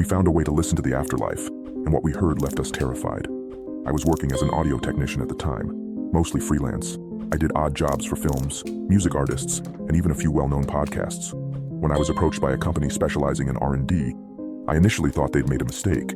We found a way to listen to the afterlife, and what we heard left us terrified. I was working as an audio technician at the time, mostly freelance. I did odd jobs for films, music artists, and even a few well-known podcasts. When I was approached by a company specializing in R&D, I initially thought they'd made a mistake.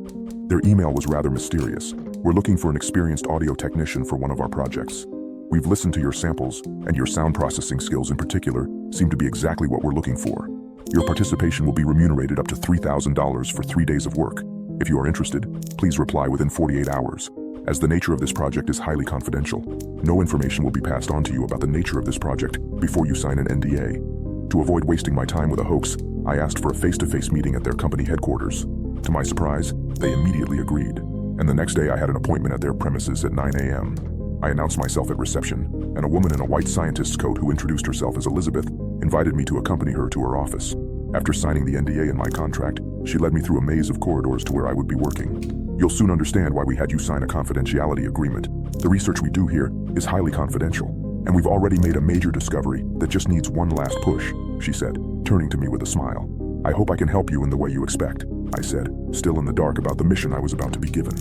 Their email was rather mysterious. We're looking for an experienced audio technician for one of our projects. We've listened to your samples, and your sound processing skills in particular seem to be exactly what we're looking for. Your participation will be remunerated up to $3,000 for 3 days of work. If you are interested, please reply within 48 hours. As the nature of this project is highly confidential, no information will be passed on to you about the nature of this project before you sign an NDA. To avoid wasting my time with a hoax, I asked for a face-to-face meeting at their company headquarters. To my surprise, they immediately agreed, and the next day I had an appointment at their premises at 9 a.m. I announced myself at reception, and a woman in a white scientist's coat who introduced herself as Elizabeth invited me to accompany her to her office. After signing the NDA in my contract, she led me through a maze of corridors to where I would be working. You'll soon understand why we had you sign a confidentiality agreement. The research we do here is highly confidential, and we've already made a major discovery that just needs one last push, she said, turning to me with a smile. I hope I can help you in the way you expect, I said, still in the dark about the mission I was about to be given.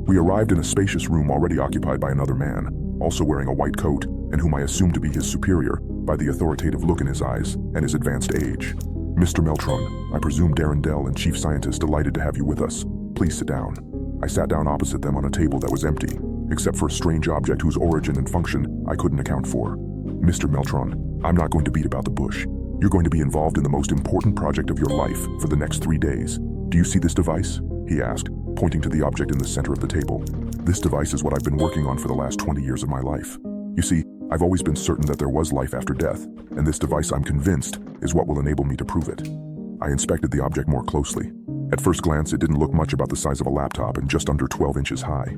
We arrived in a spacious room already occupied by another man, also wearing a white coat, and whom I assumed to be his superior by the authoritative look in his eyes and his advanced age. Mr. Meltron, I presume Darren Dell and Chief Scientist delighted to have you with us. Please sit down. I sat down opposite them on a table that was empty, except for a strange object whose origin and function I couldn't account for. Mr. Meltron, I'm not going to beat about the bush. You're going to be involved in the most important project of your life for the next 3 days. Do you see this device? He asked, pointing to the object in the center of the table. This device is what I've been working on for the last 20 years of my life. You see, I've always been certain that there was life after death, and this device, I'm convinced, is what will enable me to prove it. I inspected the object more closely. At first glance, it didn't look much about the size of a laptop and just under 12 inches high.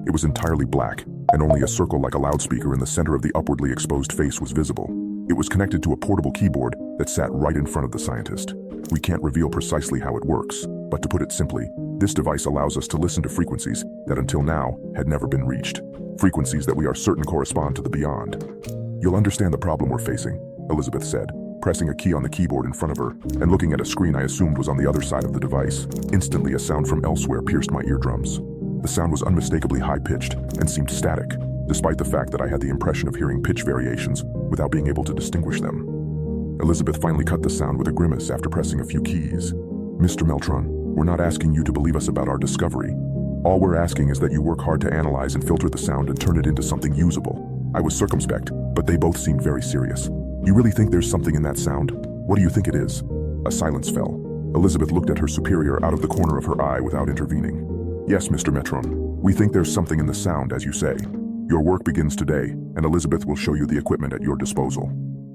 It was entirely black, and only a circle like a loudspeaker in the center of the upwardly exposed face was visible. It was connected to a portable keyboard that sat right in front of the scientist. We can't reveal precisely how it works, but to put it simply, this device allows us to listen to frequencies that until now had never been reached. Frequencies that we are certain correspond to the beyond. You'll understand the problem we're facing, Elizabeth said, pressing a key on the keyboard in front of her and looking at a screen I assumed was on the other side of the device. Instantly, a sound from elsewhere pierced my eardrums. The sound was unmistakably high-pitched and seemed static, despite the fact that I had the impression of hearing pitch variations without being able to distinguish them. Elizabeth finally cut the sound with a grimace after pressing a few keys. Mr. Meltron, we're not asking you to believe us about our discovery. All we're asking is that you work hard to analyze and filter the sound and turn it into something usable. I was circumspect, but they both seemed very serious. You really think there's something in that sound? What do you think it is? A silence fell. Elizabeth looked at her superior out of the corner of her eye without intervening. Yes, Mr. Metron, we think there's something in the sound, as you say. Your work begins today, and Elizabeth will show you the equipment at your disposal.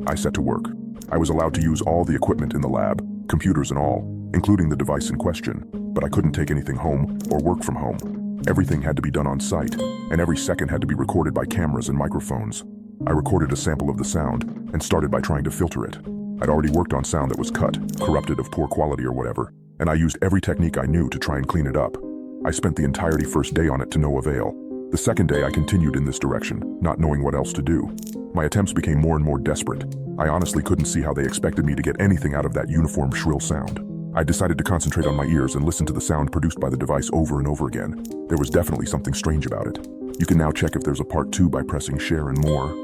I set to work. I was allowed to use all the equipment in the lab, computers and all, including the device in question, but I couldn't take anything home or work from home. Everything had to be done on site, and every second had to be recorded by cameras and microphones. I recorded a sample of the sound and started by trying to filter it. I'd already worked on sound that was cut, corrupted, of poor quality or whatever, and I used every technique I knew to try and clean it up. I spent the entirety first day on it to no avail. The second day I continued in this direction, not knowing what else to do. My attempts became more and more desperate. I honestly couldn't see how they expected me to get anything out of that uniform shrill sound. I decided to concentrate on my ears and listen to the sound produced by the device over and over again. There was definitely something strange about it. You can now check if there's a part 2 by pressing share and more.